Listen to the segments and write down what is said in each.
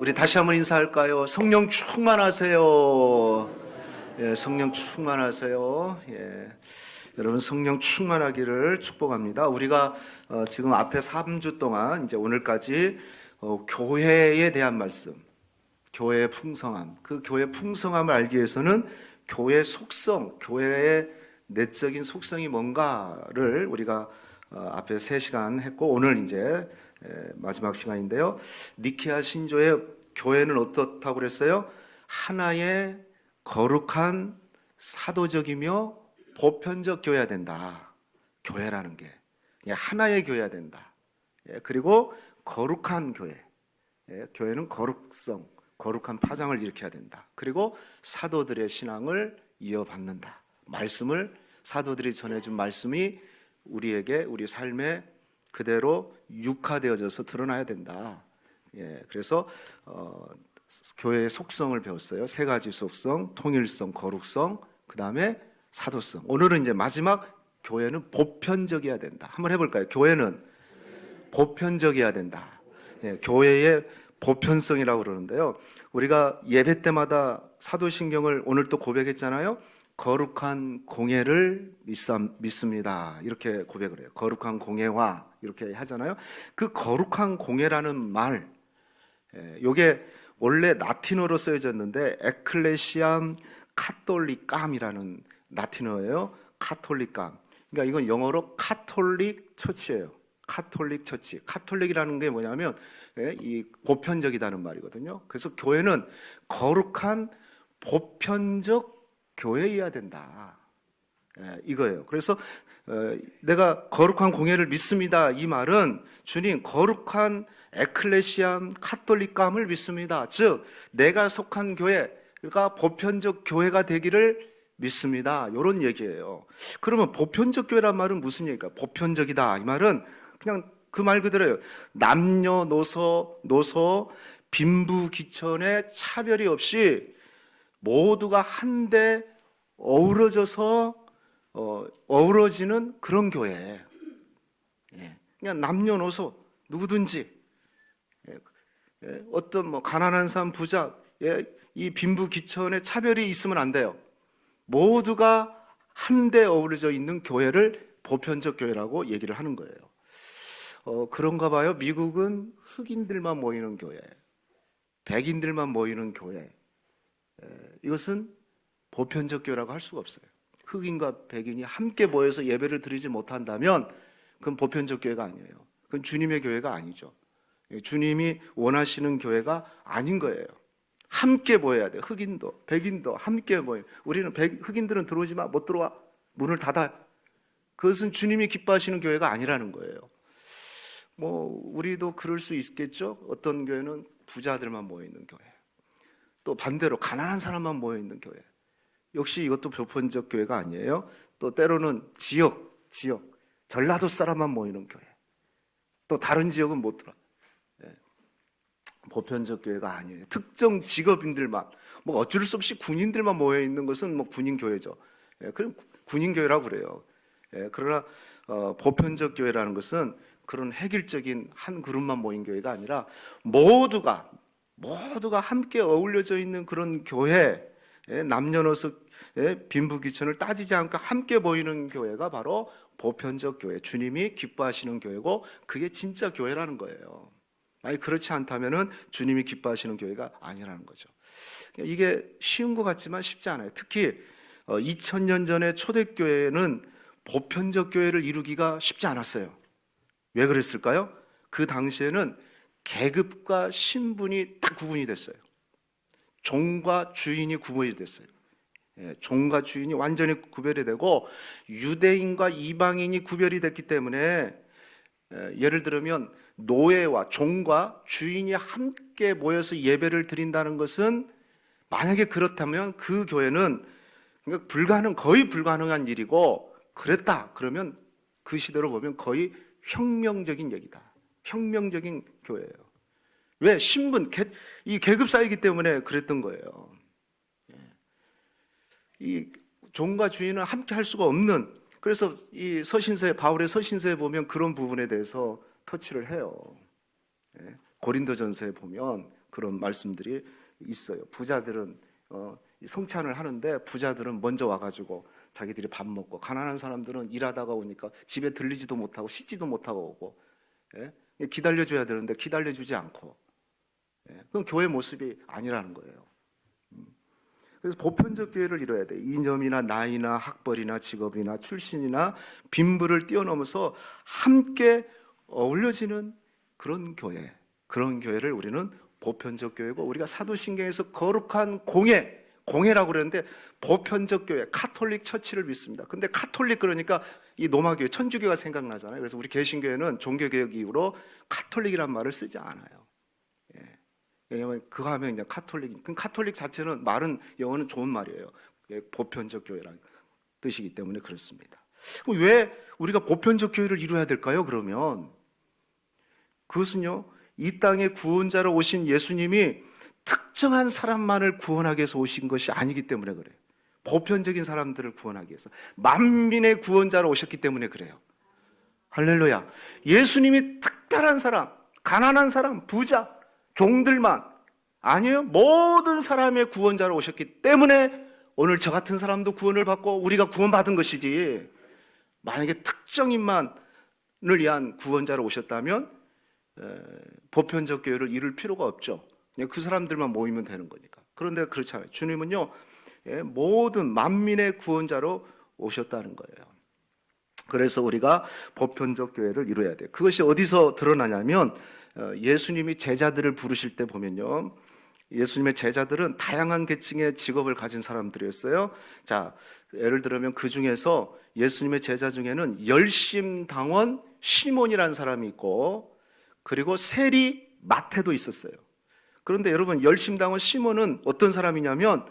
우리 다시 한번 인사할까요? 성령 충만하세요. 예, 성령 충만하세요. 예, 여러분 성령 충만하기를 축복합니다. 우리가 지금 앞에 3주 동안 이제 오늘까지 교회에 대한 말씀, 교회의 풍성함, 그 교회의 풍성함을 알기 위해서는 교회의 속성, 교회의 내적인 속성이 뭔가를 우리가 앞에 3시간 했고 오늘 이제 마지막 시간인데요. 니케아 신조의 교회는 어떻다고 그랬어요? 하나의 거룩한 사도적이며 보편적 교회가 된다. 교회라는 게 하나의 교회가 된다. 그리고 거룩한 교회. 교회는 거룩성, 거룩한 파장을 일으켜야 된다. 그리고 사도들의 신앙을 이어받는다. 말씀을 사도들이 전해준 말씀이 우리에게 우리 삶에 그대로 육화되어져서 드러나야 된다. 그래서 교회의 속성을 배웠어요. 3가지 속성: 통일성, 거룩성, 그 다음에 사도성. 오늘은 이제 마지막 교회는 보편적이어야 된다. 한번 해볼까요? 교회는 보편적이어야 된다. 교회의 보편성이라고 그러는데요. 우리가 예배 때마다 사도신경을 오늘 또 고백했잖아요. 거룩한 공예를 믿습니다. 이렇게 고백을 해요. 거룩한 공예화 이렇게 하잖아요. 그 거룩한 공예라는 말, 이게 원래 라틴어로 쓰여졌는데 에클레시암 카톨리감이라는 라틴어예요. 카톨리감. 그러니까 이건 영어로 카톨릭 처치예요. 카톨릭 처치. 카톨릭이라는 게 뭐냐면 이 보편적이라는 말이거든요. 그래서 교회는 거룩한 보편적 교회여야 된다. 이거예요. 그래서 내가 거룩한 공예를 믿습니다. 이 말은 주님 거룩한 에클레시암 카톨릭감을 믿습니다. 즉 내가 속한 교회가 보편적 교회가 되기를 믿습니다. 이런 얘기예요. 그러면 보편적 교회란 말은 무슨 얘기일까? 보편적이다. 이 말은 그냥 그 말 그대로예요. 남녀노소 빈부귀천의 차별이 없이 모두가 한데 어우러져서 어우러지는 그런 교회. 그냥 남녀노소 누구든지 어떤 뭐 가난한 사람 부자 이 빈부귀천의 차별이 있으면 안 돼요. 모두가 한데 어우러져 있는 교회를 보편적 교회라고 얘기를 하는 거예요. 그런가 봐요. 미국은 흑인들만 모이는 교회, 백인들만 모이는 교회. 이것은 보편적 교회라고 할 수가 없어요. 흑인과 백인이 함께 모여서 예배를 드리지 못한다면 그건 보편적 교회가 아니에요. 그건 주님의 교회가 아니죠. 주님이 원하시는 교회가 아닌 거예요. 함께 모여야 돼요. 흑인도 백인도 함께 모여. 우리는 흑인들은 들어오지 마, 못 들어와, 문을 닫아. 그것은 주님이 기뻐하시는 교회가 아니라는 거예요. 뭐 우리도 그럴 수 있겠죠. 어떤 교회는 부자들만 모여 있는 교회, 또 반대로 가난한 사람만 모여 있는 교회. 역시 이것도 보편적 교회가 아니에요. 또 때로는 지역 전라도 사람만 모이는 교회, 또 다른 지역은 못 들어. 보편적 교회가 아니에요. 특정 직업인들만, 뭐 어쩔 수 없이 군인들만 모여 있는 것은 뭐 군인 교회죠. 그럼 군인 교회라고 그래요. 그러나 보편적 교회라는 것은 그런 획일적인 한 그룹만 모인 교회가 아니라 모두가 함께 어울려져 있는 그런 교회, 남녀노소 빈부귀천을 따지지 않고 함께 모이는 교회가 바로 보편적 교회, 주님이 기뻐하시는 교회고 그게 진짜 교회라는 거예요. 만약 그렇지 않다면 주님이 기뻐하시는 교회가 아니라는 거죠. 이게 쉬운 것 같지만 쉽지 않아요. 특히 2000년 전에 초대교회는 보편적 교회를 이루기가 쉽지 않았어요. 왜 그랬을까요? 그 당시에는 계급과 신분이 딱 구분이 됐어요. 종과 주인이 구분이 됐어요. 종과 주인이 완전히 구별이 되고 유대인과 이방인이 구별이 됐기 때문에 예를 들면 노예와 종과 주인이 함께 모여서 예배를 드린다는 것은 만약에 그렇다면 그 교회는 거의 불가능한 일이고, 그랬다 그러면 그 시대로 보면 거의 혁명적인 얘기다. 혁명적인 교회예요. 왜? 이 계급 사이기 때문에 그랬던 거예요. 이 종과 주인은 함께 할 수가 없는, 그래서 이 바울의 서신서에 보면 그런 부분에 대해서 터치를 해요. 고린도전서에 보면 그런 말씀들이 있어요. 부자들은 성찬을 하는데 부자들은 먼저 와가지고 자기들이 밥 먹고, 가난한 사람들은 일하다가 오니까 집에 들리지도 못하고 씻지도 못하고 오고, 예? 기다려줘야 되는데 기다려주지 않고, 예? 그건 교회 모습이 아니라는 거예요. 그래서 보편적 교회를 이뤄야 돼. 이념이나 나이나 학벌이나 직업이나 출신이나 빈부를 뛰어넘어서 함께 어울려지는 그런 교회, 그런 교회를 우리는 보편적 교회고, 우리가 사도신경에서 거룩한 공회라고 그러는데 보편적 교회, 카톨릭 처치를 믿습니다. 근데 카톨릭 그러니까 이 로마교회, 천주교가 생각나잖아요. 그래서 우리 개신교회는 종교개혁 이후로 카톨릭이란 말을 쓰지 않아요. 예. 왜냐하면 그거 하면 그냥 카톨릭 자체는 말은, 영어는 좋은 말이에요. 보편적 교회라는 뜻이기 때문에 그렇습니다. 그럼 왜 우리가 보편적 교회를 이루어야 될까요? 그러면 그것은요, 이 땅에 구원자로 오신 예수님이 특정한 사람만을 구원하기 위해서 오신 것이 아니기 때문에 그래요. 보편적인 사람들을 구원하기 위해서 만민의 구원자로 오셨기 때문에 그래요. 할렐루야. 예수님이 특별한 사람, 가난한 사람, 부자, 종들만 아니에요. 모든 사람의 구원자로 오셨기 때문에 오늘 저 같은 사람도 구원을 받고 우리가 구원받은 것이지, 만약에 특정인만을 위한 구원자로 오셨다면 보편적 교회를 이룰 필요가 없죠. 그냥 그 사람들만 모이면 되는 거니까. 그런데 그렇지 않아요. 주님은요, 모든 만민의 구원자로 오셨다는 거예요. 그래서 우리가 보편적 교회를 이루어야 돼요. 그것이 어디서 드러나냐면 예수님이 제자들을 부르실 때 보면요, 예수님의 제자들은 다양한 계층의 직업을 가진 사람들이었어요. 자, 예를 들면 그 중에서 예수님의 제자 중에는 열심당원 시몬이라는 사람이 있고, 그리고 세리 마태도 있었어요. 그런데 여러분, 열심당원 시몬은 어떤 사람이냐면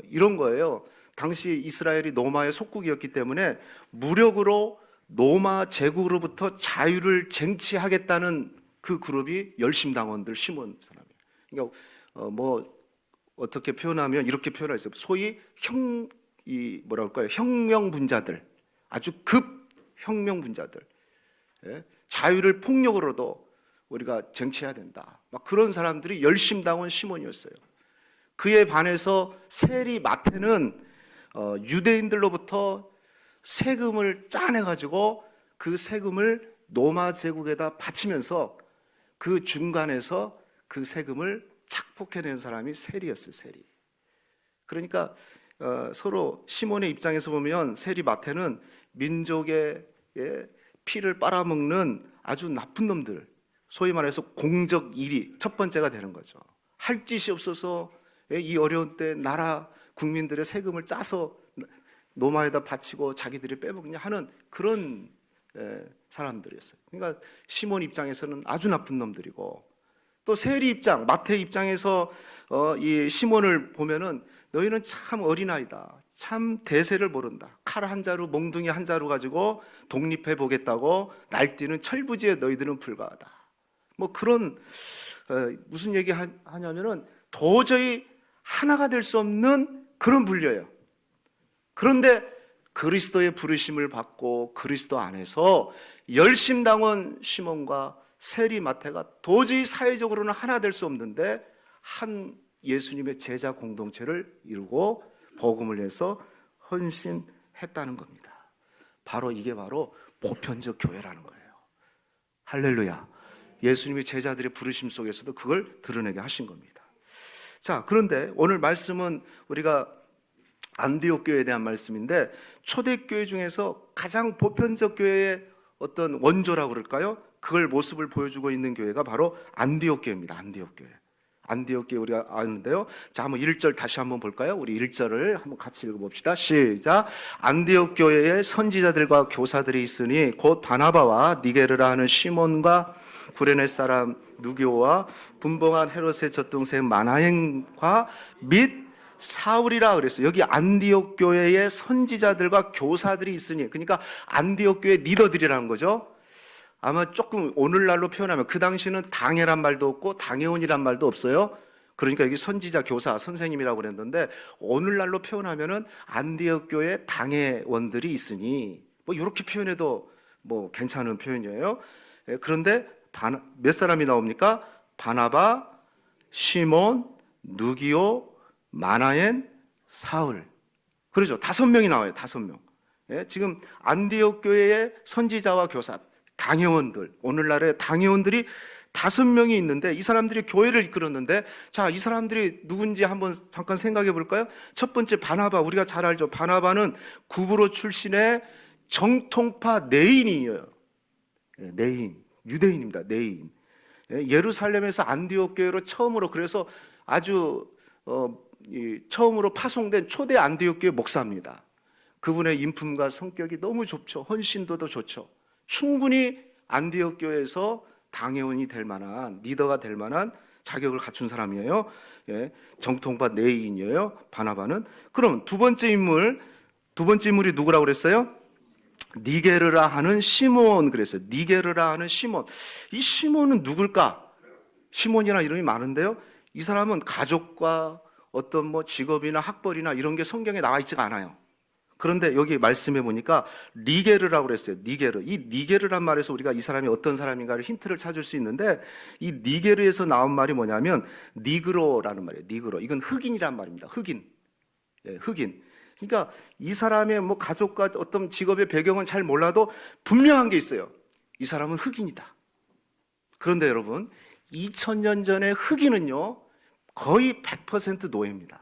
이런 거예요. 당시 이스라엘이 로마의 속국이었기 때문에 무력으로 로마 제국으로부터 자유를 쟁취하겠다는 그 그룹이 열심당원들, 시몬 사람이에요. 그러니까 뭐 어떻게 표현하면 이렇게 표현했어요. 소위 혁명분자들, 아주 급 혁명분자들. 예? 자유를 폭력으로도 우리가 쟁취해야 된다. 막 그런 사람들이 열심당원 시몬이었어요. 그에 반해서 세리 마태는 유대인들로부터 세금을 짜내가지고 그 세금을 로마 제국에다 바치면서 그 중간에서 그 세금을 착복해낸 사람이 세리였어요. 세리. 그러니까 서로 시몬의 입장에서 보면 세리 마태는 민족의 피를 빨아먹는 아주 나쁜 놈들, 소위 말해서 공적 1위, 첫 번째가 되는 거죠. 할 짓이 없어서 이 어려운 때 나라 국민들의 세금을 짜서 로마에다 바치고 자기들이 빼먹냐 하는 그런 사람들이었어요. 그러니까 시몬 입장에서는 아주 나쁜 놈들이고, 또 세리 입장, 마태 입장에서 이 시몬을 보면은 너희는 참 어린아이다, 참 대세를 모른다, 칼 한 자루, 몽둥이 한 자루 가지고 독립해 보겠다고 날뛰는 철부지에 너희들은 불과하다. 뭐 그런 무슨 얘기 하냐면은 도저히 하나가 될 수 없는 그런 분류예요. 그런데 그리스도의 부르심을 받고 그리스도 안에서 열심당원 시몬과 세리 마태가 도저히 사회적으로는 하나 될 수 없는데 한 예수님의 제자 공동체를 이루고 복음을 내서 헌신했다는 겁니다. 이게 바로 보편적 교회라는 거예요. 할렐루야. 예수님의 제자들의 부르심 속에서도 그걸 드러내게 하신 겁니다. 자, 그런데 오늘 말씀은 우리가 안디옥 교회에 대한 말씀인데, 초대교회 중에서 가장 보편적 교회의 어떤 원조라고 그럴까요? 그걸 모습을 보여주고 있는 교회가 바로 안디옥 교회입니다. 안디옥 교회. 안디옥 교회 우리가 아는데요. 자, 한번 1절 다시 한번 볼까요? 우리 1절을 한번 같이 읽어봅시다. 시작. 안디옥 교회에 선지자들과 교사들이 있으니 곧 바나바와 니게르라 하는 시몬과 구레네 사람 누교와 분봉한 헤롯의 젖동생 마나행과 및 사울이라 그랬어요. 여기 안디옥 교회에 선지자들과 교사들이 있으니, 그러니까 안디옥 교회 리더들이라는 거죠. 아마 조금 오늘날로 표현하면 그 당시는 당회란 말도 없고 당회원이란 말도 없어요. 그러니까 여기 선지자, 교사, 선생님이라고 그랬는데 오늘날로 표현하면은 안디옥 교회 당회원들이 있으니, 뭐 이렇게 표현해도 뭐 괜찮은 표현이에요. 그런데 몇 사람이 나옵니까? 바나바, 시몬, 누기오, 마나엔, 사울. 그러죠. 5명이 나와요. 5명. 예, 지금 안디옥 교회의 선지자와 교사, 당회원들, 오늘날의 당회원들이 5명이 있는데 이 사람들이 교회를 이끌었는데, 자, 이 사람들이 누군지 한번 잠깐 생각해 볼까요? 첫 번째 바나바, 우리가 잘 알죠. 바나바는 구브로 출신의 정통파 네인이에요. 네인, 유대인입니다. 네인. 예루살렘에서 안디옥 교회로 처음으로, 그래서 아주 처음으로 파송된 초대 안디옥 교회 목사입니다. 그분의 인품과 성격이 너무 좋죠. 헌신도도 좋죠. 충분히 안디옥 교회에서 당회원이 될 만한, 리더가 될 만한 자격을 갖춘 사람이에요. 예, 정통파 네인이에요. 바나바는. 그럼 두 번째 인물이 누구라고 그랬어요? 니게르라 하는 시몬 그랬어요. 니게르라 하는 시몬. 이 시몬은 누굴까? 시몬이라는 이름이 많은데요. 이 사람은 가족과 어떤 뭐 직업이나 학벌이나 이런 게 성경에 나와 있지가 않아요. 그런데 여기 말씀해 보니까 니게르라고 그랬어요. 니게르. 이 니게르란 말에서 우리가 이 사람이 어떤 사람인가를 힌트를 찾을 수 있는데, 이 니게르에서 나온 말이 뭐냐면 니그로라는 말이에요. 니그로. 이건 흑인이란 말입니다. 흑인. 예, 흑인. 그러니까 이 사람의 뭐 가족과 어떤 직업의 배경은 잘 몰라도 분명한 게 있어요. 이 사람은 흑인이다. 그런데 여러분, 2000년 전에 흑인은요, 거의 100% 노예입니다.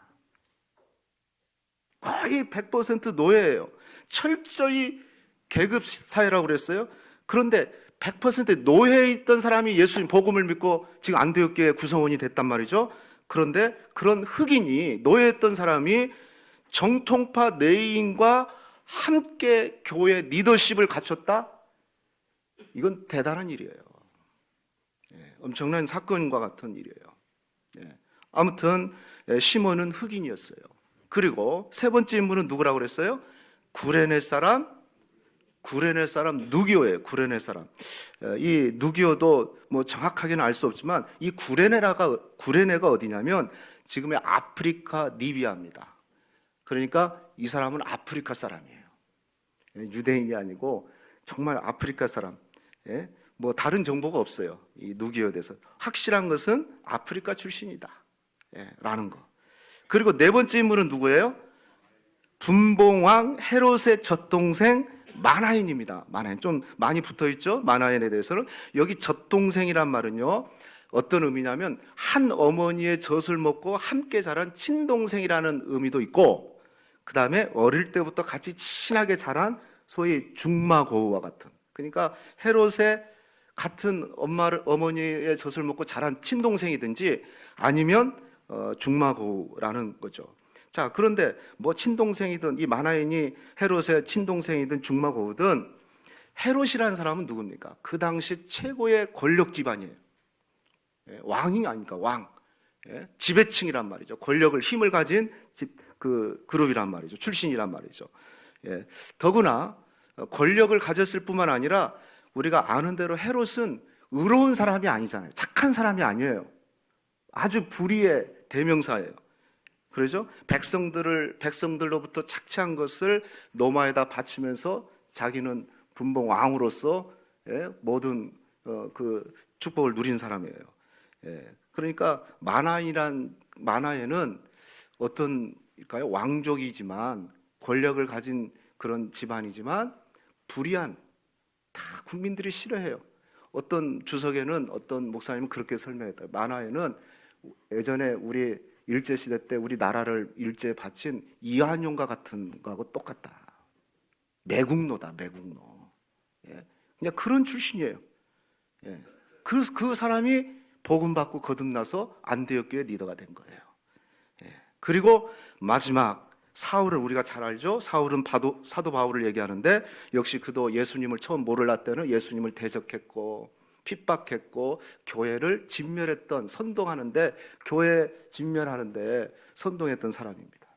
거의 100% 노예예요. 철저히 계급 사회라고 그랬어요. 그런데 100% 노예에 있던 사람이 예수님 복음을 믿고 지금 안디옥 교회 구성원이 됐단 말이죠. 그런데 그런 흑인이, 노예했던 사람이 정통파 네인과 함께 교회 리더십을 갖췄다? 이건 대단한 일이에요. 엄청난 사건과 같은 일이에요. 아무튼 시몬은 흑인이었어요. 그리고 세 번째 인물은 누구라고 그랬어요? 구레네 사람 누기오예요. 구레네 사람. 이 누기오도 뭐 정확하게는 알 수 없지만 이 구레네가 어디냐면 지금의 아프리카 리비아입니다. 그러니까 이 사람은 아프리카 사람이에요. 유대인이 아니고 정말 아프리카 사람. 뭐 다른 정보가 없어요. 이 누기오에 대해서. 확실한 것은 아프리카 출신이다. 라는 거. 그리고 네 번째 인물은 누구예요? 분봉왕 헤롯의 젖동생 마나엔입니다. 마나엔. 좀 많이 붙어 있죠? 마나엔에 대해서는. 여기 젖동생이란 말은요, 어떤 의미냐면 한 어머니의 젖을 먹고 함께 자란 친동생이라는 의미도 있고, 그 다음에 어릴 때부터 같이 친하게 자란 소위 중마고우와 같은, 그러니까 헤롯의 같은 어머니의 젖을 먹고 자란 친동생이든지 아니면 중마고우라는 거죠. 자, 그런데 뭐 친동생이든 이 마나엔이 헤롯의 친동생이든 중마고우든, 헤롯이라는 사람은 누굽니까? 그 당시 최고의 권력 집안이에요. 왕이 아닙니까? 왕. 지배층이란 말이죠. 권력을, 힘을 가진 그룹이란 말이죠. 출신이란 말이죠. 더구나 권력을 가졌을 뿐만 아니라 우리가 아는 대로 헤롯은 의로운 사람이 아니잖아요. 착한 사람이 아니에요. 아주 불의의 대명사예요. 그러죠? 백성들로부터 착취한 것을 노마에다 바치면서 자기는 분봉 왕으로서 모든 그 축복을 누린 사람이에요. 그러니까 마나에는 어떤일까요? 왕족이지만, 권력을 가진 그런 집안이지만 불의한, 다 국민들이 싫어해요. 어떤 주석에는 어떤 목사님은 그렇게 설명했다. 마나에는 예전에 우리 일제시대 때 우리 나라를 일제에 바친 이한용과 같은 거하고 똑같다. 매국노다, 매국노. 그냥 그런 출신이에요. 그 사람이 복음 받고 거듭나서 안디옥 교회 리더가 된 거예요. 그리고 마지막 사울은 우리가 잘 알죠. 사울은 사도 바울을 얘기하는데, 역시 그도 예수님을 처음 모를 때는 예수님을 대적했고 핍박했고 교회를 진멸했던, 선동하는데, 교회 진멸하는데 선동했던 사람입니다.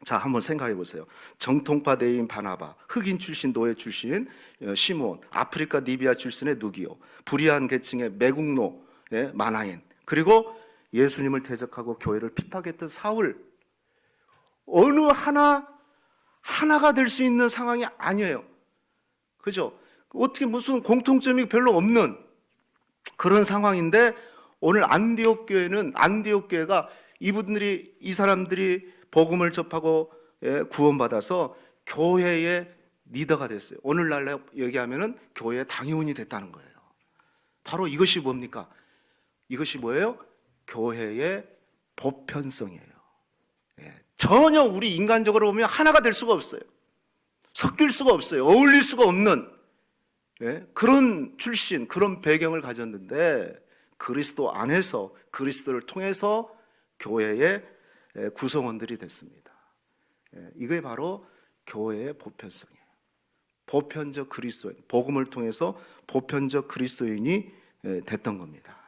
자, 한번 생각해 보세요. 정통파 대인 바나바, 흑인 출신, 노예 출신 시몬, 아프리카 리비아 출신의 누기오, 불의한 계층의 매국노 마나엔, 그리고 예수님을 대적하고 교회를 핍박했던 사울. 어느 하나가 될 수 있는 상황이 아니에요. 그죠? 어떻게 무슨 공통점이 별로 없는 그런 상황인데 오늘 안디옥 교회가 이 사람들이 복음을 접하고 구원받아서 교회의 리더가 됐어요. 오늘날로 얘기하면은 교회의 당회원이 됐다는 거예요. 바로 이것이 뭡니까? 이것이 뭐예요? 교회의 보편성이에요. 전혀 우리 인간적으로 보면 하나가 될 수가 없어요. 섞일 수가 없어요. 어울릴 수가 없는 그런 출신, 그런 배경을 가졌는데 그리스도 안에서, 그리스도를 통해서 교회의 구성원들이 됐습니다. 이게 바로 교회의 보편성이에요. 보편적 그리스도인, 복음을 통해서 보편적 그리스도인이 됐던 겁니다.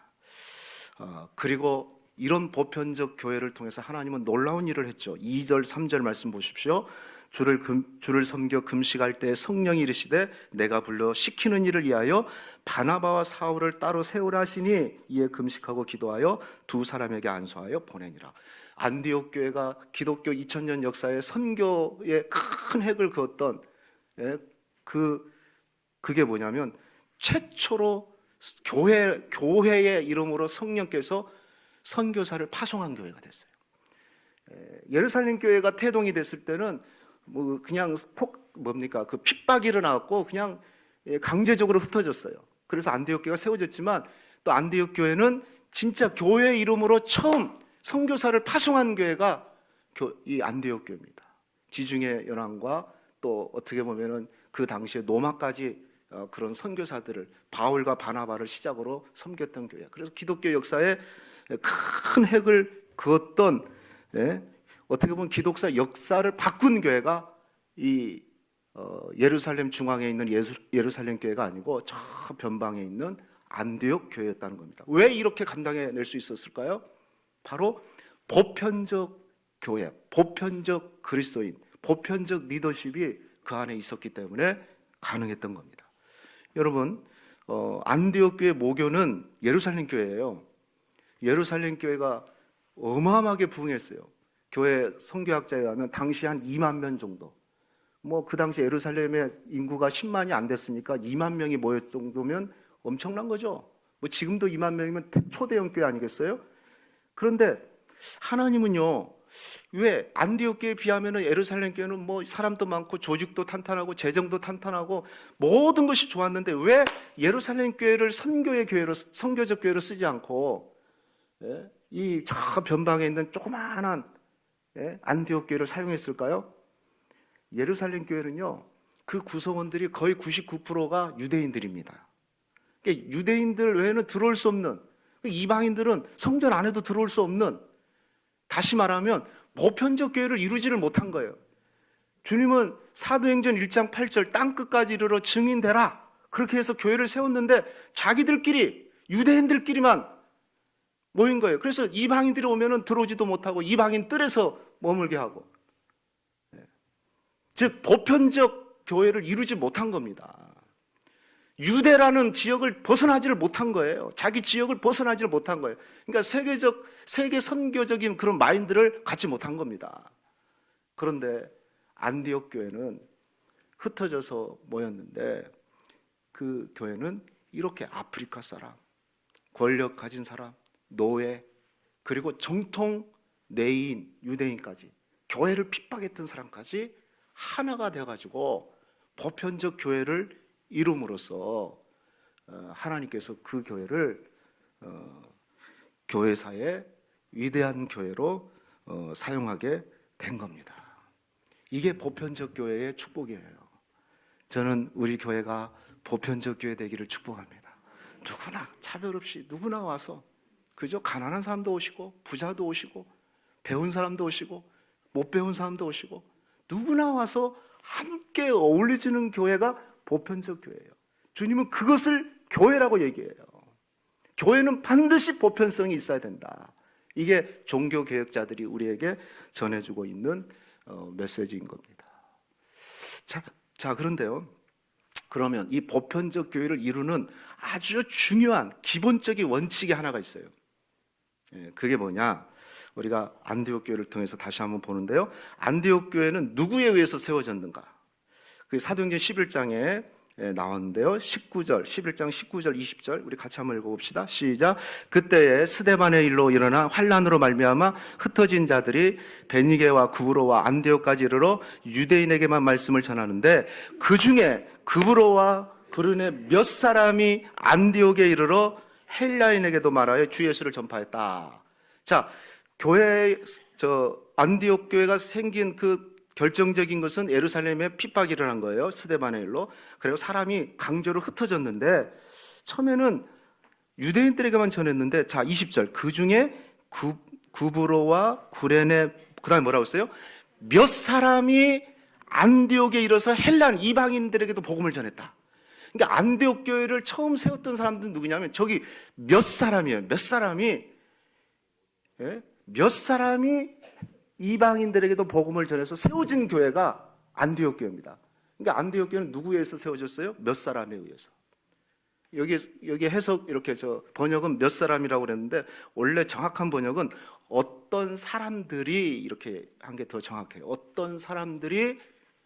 그리고 이런 보편적 교회를 통해서 하나님은 놀라운 일을 했죠. 2절, 3절 말씀 보십시오. 주를 섬겨 금식할 때 성령이 이르시되 내가 불러 시키는 일을 위하여 바나바와 사울을 따로 세우라 하시니 이에 금식하고 기도하여 두 사람에게 안수하여 보내니라. 안디옥 교회가 기독교 2000년 역사에 선교에 큰 획을 그었던 그게 뭐냐면 최초로 교회의 이름으로 성령께서 선교사를 파송한 교회가 됐어요. 예루살렘 교회가 태동이 됐을 때는 뭐 그냥 그 핍박이 일어나고 그냥 강제적으로 흩어졌어요. 그래서 안디옥 교회가 세워졌지만 또 안디옥 교회는 진짜 교회 이름으로 처음 선교사를 파송한 교회가 이 안디옥 교회입니다. 지중해 연합과 또 어떻게 보면은 그 당시에 로마까지 그런 선교사들을 바울과 바나바를 시작으로 섬겼던 교회. 그래서 기독교 역사에 큰 획을 그었던 어떻게 보면 기독사 역사를 바꾼 교회가 이 예루살렘 중앙에 있는 예루살렘 교회가 아니고 저 변방에 있는 안디옥 교회였다는 겁니다. 왜 이렇게 감당해낼 수 있었을까요? 바로 보편적 교회, 보편적 그리스도인, 보편적 리더십이 그 안에 있었기 때문에 가능했던 겁니다. 여러분, 안디옥 교회 모교는 예루살렘 교회예요. 예루살렘 교회가 어마어마하게 부흥했어요. 교회 선교학자에 의하면 당시 한 2만 명 정도. 뭐 그 당시 예루살렘의 인구가 10만이 안 됐으니까 2만 명이 모였 정도면 엄청난 거죠. 뭐 지금도 2만 명이면 초대형 교회 아니겠어요? 그런데 하나님은요, 왜 안디옥 교회에 비하면 예루살렘 교회는 뭐 사람도 많고 조직도 탄탄하고 재정도 탄탄하고 모든 것이 좋았는데 왜 예루살렘 교회를 선교적 교회로 쓰지 않고 이 저 변방에 있는 조그마한 안디옥 교회를 사용했을까요? 예루살렘 교회는요, 그 구성원들이 거의 99%가 유대인들입니다. 그러니까 유대인들 외에는 들어올 수 없는, 이방인들은 성전 안에도 들어올 수 없는, 다시 말하면 보편적 교회를 이루지를 못한 거예요. 주님은 사도행전 1장 8절 땅끝까지 이르러 증인되라, 그렇게 해서 교회를 세웠는데 자기들끼리, 유대인들끼리만 모인 거예요. 그래서 이방인들이 오면은 들어오지도 못하고 이방인 뜰에서 머물게 하고, 즉 보편적 교회를 이루지 못한 겁니다. 유대라는 지역을 벗어나지를 못한 거예요. 자기 지역을 벗어나지를 못한 거예요. 그러니까 세계 선교적인 그런 마인드를 갖지 못한 겁니다. 그런데 안디옥 교회는 흩어져서 모였는데 그 교회는 이렇게 아프리카 사람, 권력 가진 사람, 노예, 그리고 정통 내인, 유대인까지, 교회를 핍박했던 사람까지 하나가 되어가지고 보편적 교회를 이룸으로써 하나님께서 그 교회를 교회사의 위대한 교회로 사용하게 된 겁니다. 이게 보편적 교회의 축복이에요. 저는 우리 교회가 보편적 교회 되기를 축복합니다. 누구나 차별 없이 누구나 와서, 그죠? 가난한 사람도 오시고 부자도 오시고 배운 사람도 오시고 못 배운 사람도 오시고 누구나 와서 함께 어울려지는 교회가 보편적 교회예요. 주님은 그것을 교회라고 얘기해요. 교회는 반드시 보편성이 있어야 된다. 이게 종교개혁자들이 우리에게 전해주고 있는 메시지인 겁니다. 자, 그런데요, 그러면 이 보편적 교회를 이루는 아주 중요한 기본적인 원칙이 하나가 있어요. 그게 뭐냐? 우리가 안디옥 교회를 통해서 다시 한번 보는데요, 안디옥 교회는 누구에 의해서 세워졌는가? 그 사도행전 11장에 나왔는데요. 19절, 11장 19절, 20절 우리 같이 한번 읽어봅시다. 시작. 그때에 스데반의 일로 일어나 환난으로 말미암아 흩어진 자들이 베니게와 구브로와 안디옥까지 이르러 유대인에게만 말씀을 전하는데 그 중에 구브로와 브르네 몇 사람이 안디옥에 이르러 헬라인에게도 말하여 주 예수를 전파했다. 자, 안디옥 교회가 생긴 그 결정적인 것은 예루살렘에 핍박이 일어난 거예요. 스데반의 일로. 그리고 사람이 강제로 흩어졌는데 처음에는 유대인들에게만 전했는데 자 20절 그 중에 구브로와 구레네 그다음에 뭐라고 했어요? 몇 사람이 안디옥에 이르러서 헬란 이방인들에게도 복음을 전했다. 그러니까 안디옥 교회를 처음 세웠던 사람들은 누구냐면 저기 몇 사람이에요. 몇 사람이 이방인들에게도 복음을 전해서 세워진 교회가 안디옥 교회입니다. 그러니까 안디옥 교회는 누구에 의해서 세워졌어요? 몇 사람에 의해서. 여기 해석 이렇게 번역은 몇 사람이라고 그랬는데 원래 정확한 번역은 어떤 사람들이 이렇게 한 게 더 정확해요. 어떤 사람들이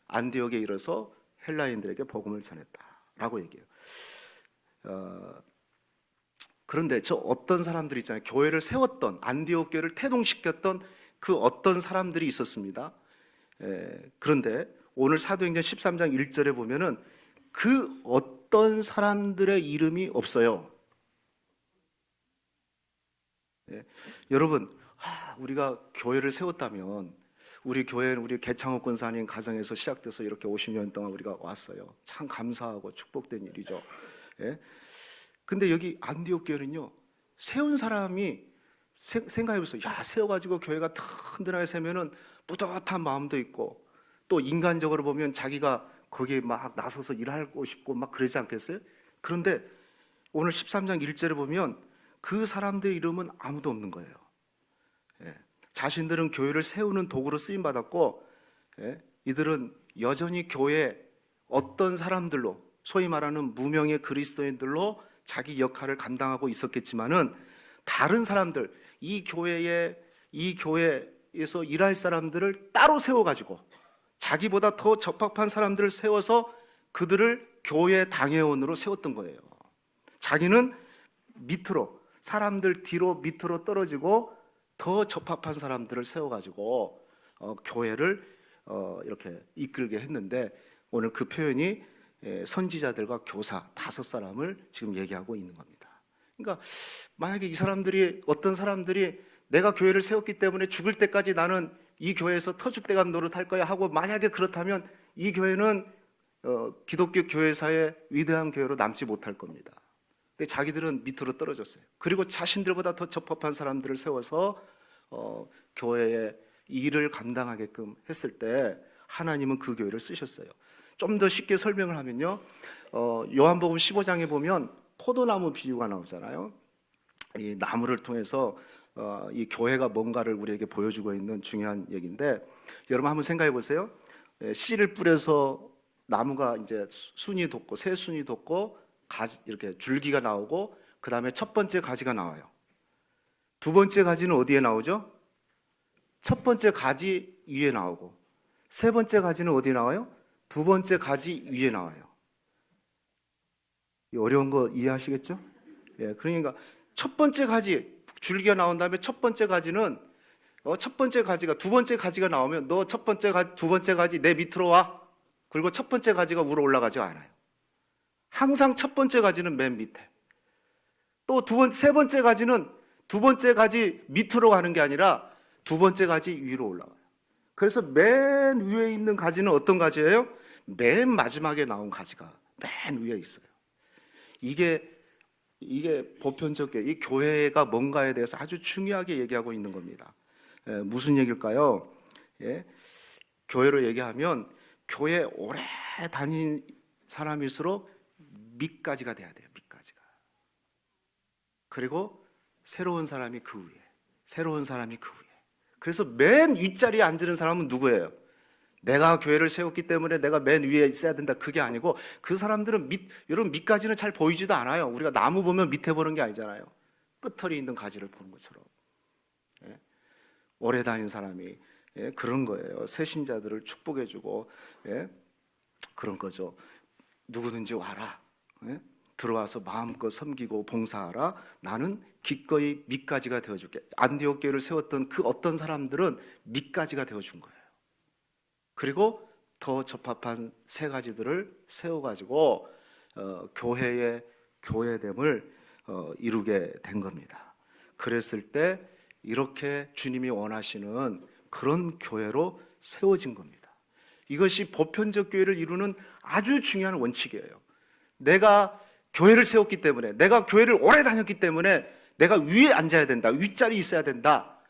안디옥에 이르러서 헬라인들에게 복음을 전했다라고 얘기해요. 그런데 저 어떤 사람들이 있잖아요. 교회를 세웠던 안디옥 교회를 태동시켰던 그 어떤 사람들이 있었습니다. 그런데 오늘 사도행전 13장 1절에 보면은 그 어떤 사람들의 이름이 없어요. 여러분, 우리가 교회를 세웠다면 우리 교회는 우리 개창호 권사님 가정에서 시작돼서 이렇게 50년 동안 우리가 왔어요. 참 감사하고 축복된 일이죠. 근데 여기 안디옥 교회는요, 세운 사람이 생각해보세요. 세워가지고 교회가 든든하게 세면은 뿌듯한 마음도 있고 또 인간적으로 보면 자기가 거기에 막 나서서 일하고 싶고 막 그러지 않겠어요? 그런데 오늘 13장 1절에 보면 그 사람들의 이름은 아무도 없는 거예요. 자신들은 교회를 세우는 도구로 쓰임받았고 이들은 여전히 교회 어떤 사람들로 소위 말하는 무명의 그리스도인들로 자기 역할을 감당하고 있었겠지만은 다른 사람들 이 교회에서 일할 사람들을 따로 세워가지고 자기보다 더 적합한 사람들을 세워서 그들을 교회 당회원으로 세웠던 거예요. 자기는 밑으로 사람들 뒤로 밑으로 떨어지고 더 적합한 사람들을 세워가지고 교회를 이렇게 이끌게 했는데 오늘 그 표현이 선지자들과 교사 5사람을 지금 얘기하고 있는 겁니다. 그러니까 만약에 이 사람들이 어떤 사람들이 내가 교회를 세웠기 때문에 죽을 때까지 나는 이 교회에서 터줏대감 노릇할 거야 하고 만약에 그렇다면 이 교회는 기독교 교회사의 위대한 교회로 남지 못할 겁니다. 근데 자기들은 밑으로 떨어졌어요. 그리고 자신들보다 더 적합한 사람들을 세워서 교회의 일을 감당하게끔 했을 때 하나님은 그 교회를 쓰셨어요. 좀 더 쉽게 설명을 하면요, 요한복음 15장에 보면 포도나무 비유가 나오잖아요. 이 나무를 통해서 이 교회가 뭔가를 우리에게 보여주고 있는 중요한 얘기인데 여러분 한번 생각해 보세요. 씨를 뿌려서 나무가 이제 순이 돋고 새 순이 돋고 가지 이렇게 줄기가 나오고 그 다음에 첫 번째 가지가 나와요. 두 번째 가지는 어디에 나오죠? 첫 번째 가지 위에 나오고 세 번째 가지는 어디에 나와요? 두 번째 가지 위에 나와요. 어려운 거 이해하시겠죠? 그러니까 첫 번째 가지 줄기가 나온 다음에 첫 번째 가지는 첫 번째 가지가 두 번째 가지가 나오면 너 첫 번째 가지 두 번째 가지 내 밑으로 와. 그리고 첫 번째 가지가 위로 올라가지 않아요. 항상 첫 번째 가지는 맨 밑에. 또 세 번째 가지는 두 번째 가지 밑으로 가는 게 아니라 두 번째 가지 위로 올라가요. 그래서 맨 위에 있는 가지는 어떤 가지예요? 맨 마지막에 나온 가지가 맨 위에 있어요. 이게 보편적 이 교회가 뭔가에 대해서 아주 중요하게 얘기하고 있는 겁니다. 무슨 얘기일까요? 교회로 얘기하면 교회 오래 다닌 사람일수록 밑가지가 돼야 돼요. 밑가지가. 그리고 새로운 사람이 그 위에, 새로운 사람이 그 위에. 그래서 맨 윗자리에 앉는 사람은 누구예요? 내가 교회를 세웠기 때문에 내가 맨 위에 있어야 된다. 그게 아니고 그 사람들은 여러분 밑가지는 잘 보이지도 않아요. 우리가 나무 보면 밑에 보는 게 아니잖아요. 끝털이 있는 가지를 보는 것처럼. 오래 다닌 사람이 그런 거예요. 새신자들을 축복해주고 그런 거죠. 누구든지 와라. 예? 들어와서 마음껏 섬기고 봉사하라. 나는 기꺼이 밑가지가 되어줄게. 안디옥 교회를 세웠던 그 어떤 사람들은 밑가지가 되어준 거예요. 그리고 더 적합한 세 가지들을 세워가지고 교회의 교회됨을 이루게 된 겁니다. 그랬을 때 이렇게 주님이 원하시는 그런 교회로 세워진 겁니다. 이것이 보편적 교회를 이루는 아주 중요한 원칙이에요. 내가 교회를 세웠기 때문에, 내가 교회를 오래 다녔기 때문에 내가 위에 앉아야 된다, 윗자리에 있어야 된다,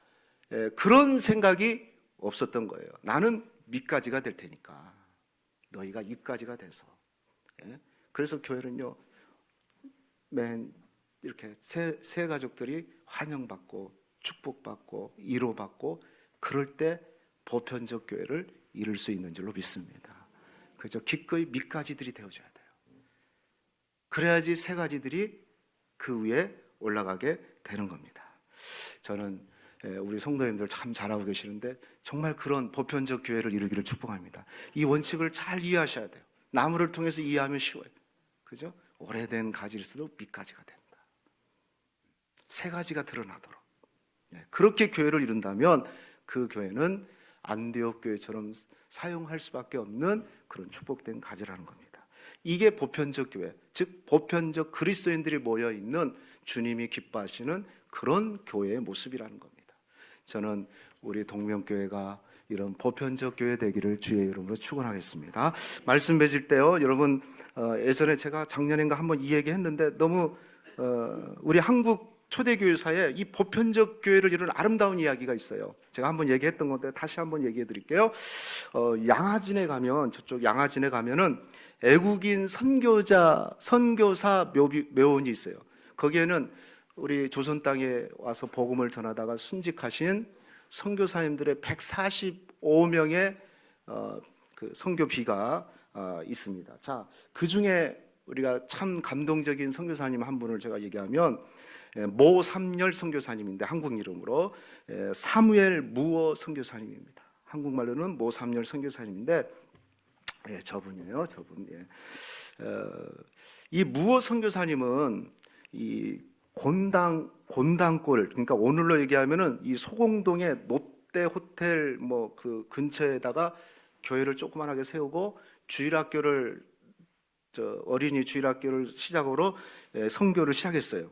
그런 생각이 없었던 거예요. 나는 밑가지가 될 테니까 너희가 윗가지가 돼서. 그래서 교회는요, 맨 이렇게 새 가족들이 환영받고 축복받고 위로받고, 그럴 때 보편적 교회를 이룰 수 있는 줄로 믿습니다. 그죠? 기꺼이 밑가지들이 되어줘야 돼요. 그래야지 새 가지들이 그 위에 올라가게 되는 겁니다. 저는 우리 성도님들 참 잘하고 계시는데 정말 그런 보편적 교회를 이루기를 축복합니다. 이 원칙을 잘 이해하셔야 돼요. 나무를 통해서 이해하면 쉬워요. 그죠? 오래된 가지일수록 밑가지가 된다. 새 가지가 드러나도록. 그렇게 교회를 이룬다면 그 교회는 안디옥 교회처럼 사용할 수밖에 없는 그런 축복된 가지라는 겁니다. 이게 보편적 교회, 즉 보편적 그리스도인들이 모여 있는 주님이 기뻐하시는 그런 교회의 모습이라는 겁니다. 저는 우리 동명교회가 이런 보편적 교회 되기를 주의 이름으로 축원하겠습니다. 말씀 맺을 때요, 여러분, 예전에 제가 작년인가 한번 이 얘기 했는데 너무 우리 한국 초대교회사에 이 보편적 교회를 이루는 아름다운 이야기가 있어요. 제가 한번 얘기했던 건데 다시 한번 얘기해 드릴게요. 양화진에 가면, 저쪽 양화진에 가면은 애국인 선교사 묘원이 있어요. 거기에는 우리 조선 땅에 와서 복음을 전하다가 순직하신 선교사님들의 145명의 그 선교비가 있습니다. 자, 그 중에 우리가 참 감동적인 선교사님 한 분을 제가 얘기하면 모삼열 선교사님인데, 한국 이름으로 사무엘 무어 선교사님입니다. 한국말로는 모삼열 선교사님인데, 저분이에요, 저분. 이 무어 선교사님은 이 곤당골, 그러니까 오늘로 얘기하면은 이 소공동의 롯데 호텔 뭐 그 근처에다가 교회를 조그만하게 세우고 주일학교를, 어린이 주일학교를 시작으로 선교를 시작했어요.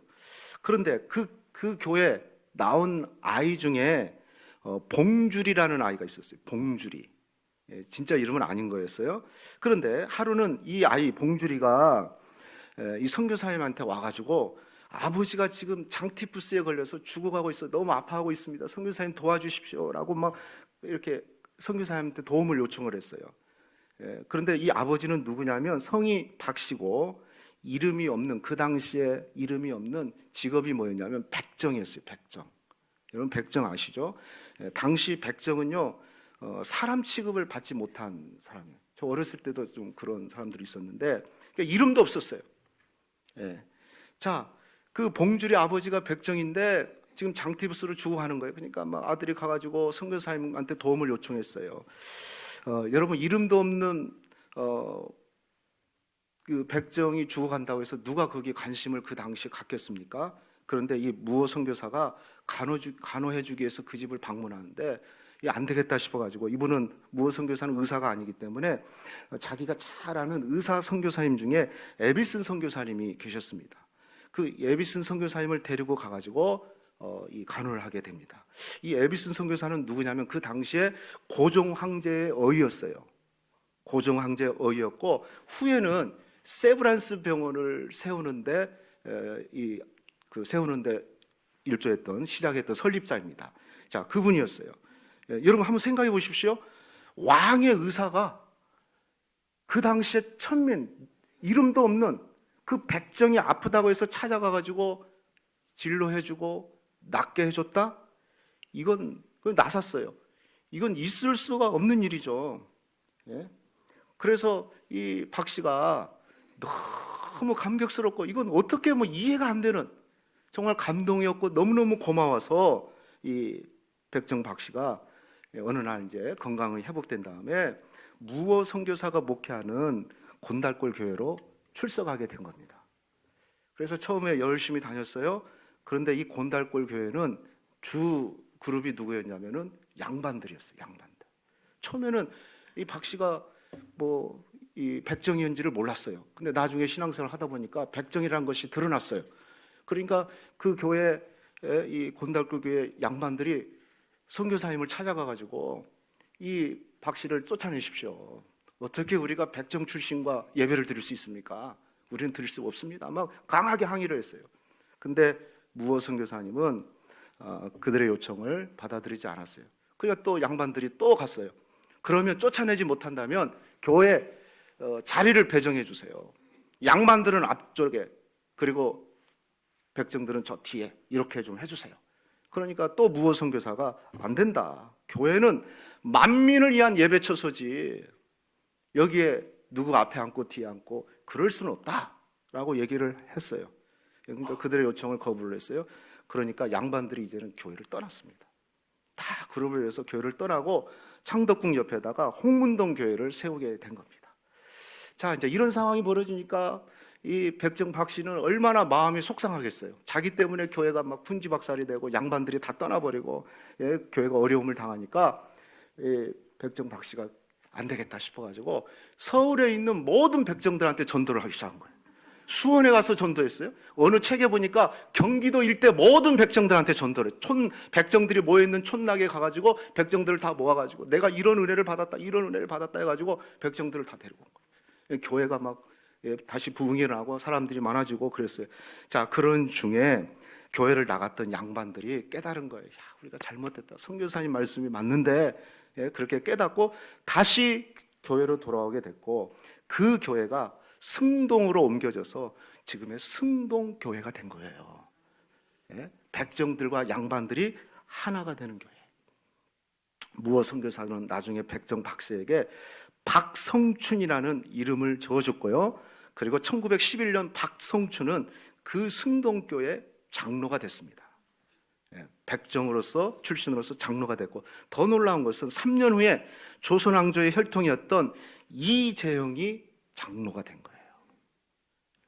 그런데 그 교회 나온 아이 중에 봉주리라는 아이가 있었어요. 봉주리. 진짜 이름은 아닌 거였어요. 그런데 하루는 이 아이 봉주리가 이 선교사님한테 와가지고, 아버지가 지금 장티푸스에 걸려서 죽어가고 있어, 너무 아파하고 있습니다, 선교사님 도와주십시오라고 막 이렇게 선교사님한테 도움을 요청을 했어요. 그런데 이 아버지는 누구냐면 성이 박씨고 이름이 없는, 그 당시에 이름이 없는 직업이 뭐였냐면 백정이었어요. 백정. 여러분 백정 아시죠? 당시 백정은요, 사람 취급을 받지 못한 사람이에요. 저 어렸을 때도 좀 그런 사람들이 있었는데, 그러니까 이름도 없었어요. 자, 그 봉주리 아버지가 백정인데 지금 장티푸스를 주고 하는 거예요. 그러니까 막 아들이 가가지고 선교사님한테 도움을 요청했어요. 여러분, 이름도 없는 그 백정이 죽어간다고 해서 누가 거기에 관심을 그 당시에 갖겠습니까? 그런데 이 무어 선교사가 간호해주기 위해서 그 집을 방문하는데, 이게 안 되겠다 싶어가지고, 이분은 무어 선교사는 의사가 아니기 때문에 자기가 잘 아는 의사 선교사님 중에 에비슨 선교사님이 계셨습니다. 그 에비슨 선교사님을 데리고 가가지고 이 간호를 하게 됩니다. 이 에비슨 선교사는 누구냐면 그 당시에 고종 황제의 어이였어요. 고종 황제의 어이였고, 후에는 세브란스 병원을 세우는데 세우는데 일조했던, 시작했던 설립자입니다. 자, 그분이었어요. 여러분 한번 생각해 보십시오. 왕의 의사가 그 당시에 천민, 이름도 없는 그 백정이 아프다고 해서 찾아가가지고 진료해주고 낫게 해줬다? 이건 나섰어요. 이건 있을 수가 없는 일이죠. 그래서 이 박 씨가 너무 감격스럽고, 이건 어떻게 뭐 이해가 안 되는 정말 감동이었고 너무너무 고마워서 이 백정 박 씨가 어느 날 이제 건강이 회복된 다음에 무어 선교사가 목회하는 곤달골 교회로 출석하게 된 겁니다. 그래서 처음에 열심히 다녔어요. 그런데 이 곤달골 교회는 주 그룹이 누구였냐면은 양반들이었어요. 양반들. 처음에는 이 박 씨가 뭐 이 백정이인지를 몰랐어요. 근데 나중에 신앙생활 하다 보니까 백정이라는 것이 드러났어요. 그러니까 그 교회 이 곤달골 교회 양반들이 선교사님을 찾아가 가지고 이 박 씨를 쫓아내십시오. 어떻게 우리가 백정 출신과 예배를 드릴 수 있습니까? 우리는 드릴 수 없습니다. 막 강하게 항의를 했어요. 근데 무어 선교사님은 그들의 요청을 받아들이지 않았어요. 그러니까 또 양반들이 또 갔어요. 그러면 쫓아내지 못한다면 교회 자리를 배정해 주세요. 양반들은 앞쪽에 그리고 백정들은 저 뒤에 이렇게 좀 해주세요. 그러니까 또 무어 선교사가 안 된다. 교회는 만민을 위한 예배처소지 여기에 누구 앞에 앉고 뒤에 앉고 그럴 수는 없다라고 얘기를 했어요. 그러니까 그들의 요청을 거부를 했어요. 그러니까 양반들이 이제는 교회를 떠났습니다. 다 그룹을 위해서 교회를 떠나고 창덕궁 옆에다가 홍문동 교회를 세우게 된 겁니다. 자, 이제 이런 상황이 벌어지니까 이 백정 박 씨는 얼마나 마음이 속상하겠어요. 자기 때문에 교회가 막 군지박살이 되고 양반들이 다 떠나버리고 교회가 어려움을 당하니까 백정 박 씨가 안 되겠다 싶어가지고 서울에 있는 모든 백정들한테 전도를 하기 시작한 거예요. 수원에 가서 전도했어요. 어느 책에 보니까 경기도 일대 모든 백정들한테 전도를 해요. 백정들이 모여있는 촌락에 가가지고 백정들을 다 모아가지고 내가 이런 은혜를 받았다 이런 은혜를 받았다 해가지고 백정들을 다 데리고 온 거예요. 교회가 막 다시 부흥이 일어나고 사람들이 많아지고 그랬어요. 자, 그런 중에 교회를 나갔던 양반들이 깨달은 거예요. 야, 우리가 잘못했다. 선교사님 말씀이 맞는데 그렇게 깨닫고 다시 교회로 돌아오게 됐고 그 교회가 승동으로 옮겨져서 지금의 승동교회가 된 거예요. 백정들과 양반들이 하나가 되는 교회. 무어 선교사는 나중에 백정 박씨에게 박성춘이라는 이름을 지어줬고요. 그리고 1911년 박성춘은 그 승동교회 장로가 됐습니다. 백정으로서 출신으로서 장로가 됐고 더 놀라운 것은 3년 후에 조선왕조의 혈통이었던 이재영이 장로가 된 거예요.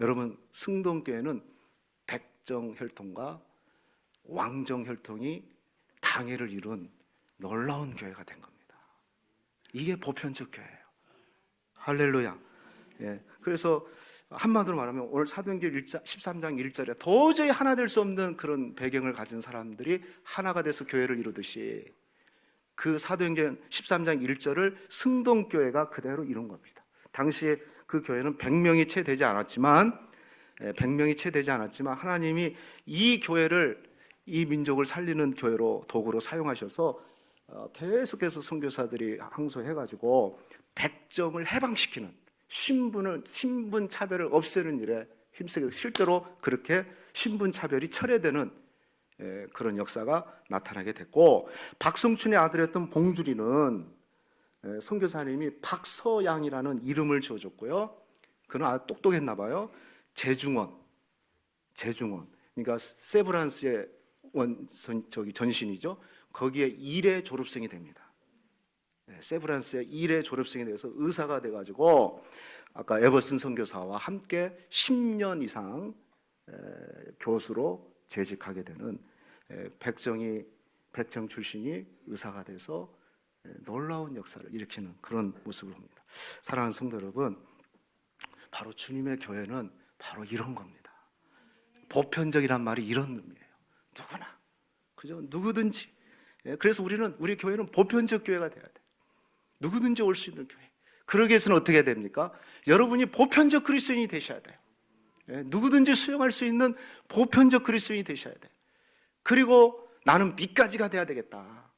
여러분, 승동교회는 백정 혈통과 왕정 혈통이 당회를 이룬 놀라운 교회가 된 겁니다. 이게 보편적 교회예요. 할렐루야. 그래서 한마디로 말하면 오늘 사도행전 13장 1절에 도저히 하나 될 수 없는 그런 배경을 가진 사람들이 하나가 돼서 교회를 이루듯이 그 사도행전 13장 1절을 승동교회가 그대로 이룬 겁니다. 당시에 그 교회는 100명이 채 되지 않았지만 하나님이 이 교회를 이 민족을 살리는 교회로 도구로 사용하셔서 계속해서 선교사들이 항소해가지고 백정을 해방시키는 신분 차별을 없애는 일에 힘쓰게 실제로 그렇게 신분 차별이 철회되는 그런 역사가 나타나게 됐고 박성춘의 아들이었던 봉주리는 선교사님이 박서양이라는 이름을 지어줬고요. 그는 아주 똑똑했나 봐요. 재중원 그러니까 세브란스의 전신이죠. 거기에 일회 졸업생이 됩니다. 세브란스의 일회 졸업생이 돼서 의사가 돼가지고 아까 에버슨 선교사와 함께 10년 이상 교수로 재직하게 되는 백정 출신이 의사가 돼서 놀라운 역사를 일으키는 그런 모습을 봅니다. 사랑하는 성도 여러분, 바로 주님의 교회는 바로 이런 겁니다. 보편적이란 말이 이런 의미예요. 누구나, 그죠? 누구든지. 그래서 우리 교회는 보편적 교회가 돼야 돼. 누구든지 올 수 있는 교회. 그러기 위해서는 어떻게 해야 됩니까? 여러분이 보편적 그리스도인이 되셔야 돼요. 누구든지 수용할 수 있는 보편적 그리스도인이 되셔야 돼요. 그리고 나는 밑가지가 돼야 되겠다.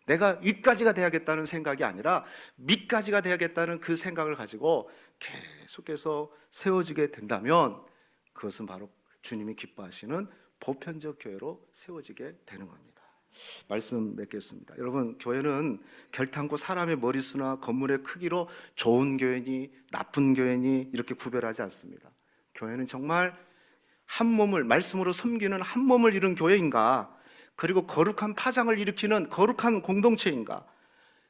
내가 윗가지가 돼야겠다는 생각이 아니라 밑가지가 돼야겠다는 그 생각을 가지고 계속해서 세워지게 된다면 그것은 바로 주님이 기뻐하시는 보편적 교회로 세워지게 되는 겁니다. 말씀 맺겠습니다. 여러분, 교회는 결탄코 사람의 머리수나 건물의 크기로 좋은 교회니 나쁜 교회니 이렇게 구별하지 않습니다. 교회는 정말 한 몸을 말씀으로 섬기는 한 몸을 이룬 교회인가, 그리고 거룩한 파장을 일으키는 거룩한 공동체인가,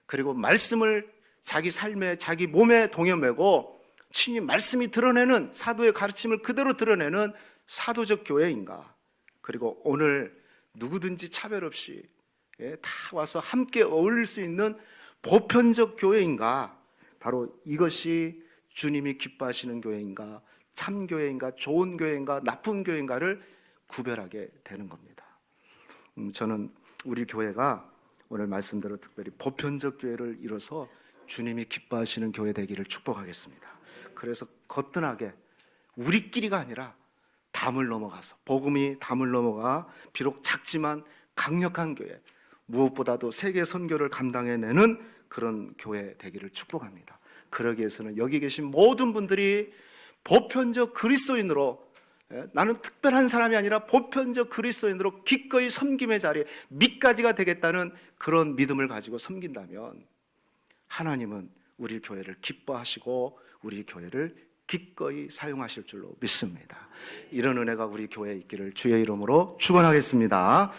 그리고 말씀을 자기 삶에 자기 몸에 동여매고 친히 말씀이 드러내는 사도의 가르침을 그대로 드러내는 사도적 교회인가? 그리고 오늘 누구든지 차별 없이 다 와서 함께 어울릴 수 있는 보편적 교회인가? 바로 이것이 주님이 기뻐하시는 교회인가? 참 교회인가? 좋은 교회인가? 나쁜 교회인가를 구별하게 되는 겁니다. 저는 우리 교회가 오늘 말씀대로 특별히 보편적 교회를 이뤄서 주님이 기뻐하시는 교회 되기를 축복하겠습니다. 그래서 거뜬하게 우리끼리가 아니라 담을 넘어가서, 복음이 담을 넘어가 비록 작지만 강력한 교회, 무엇보다도 세계 선교를 감당해내는 그런 교회 되기를 축복합니다. 그러기 위해서는 여기 계신 모든 분들이 보편적 그리스도인으로, 나는 특별한 사람이 아니라 보편적 그리스도인으로 기꺼이 섬김의 자리에 밑가지가 되겠다는 그런 믿음을 가지고 섬긴다면 하나님은 우리 교회를 기뻐하시고 우리 교회를 기꺼이 사용하실 줄로 믿습니다. 이런 은혜가 우리 교회에 있기를 주의 이름으로 축원하겠습니다.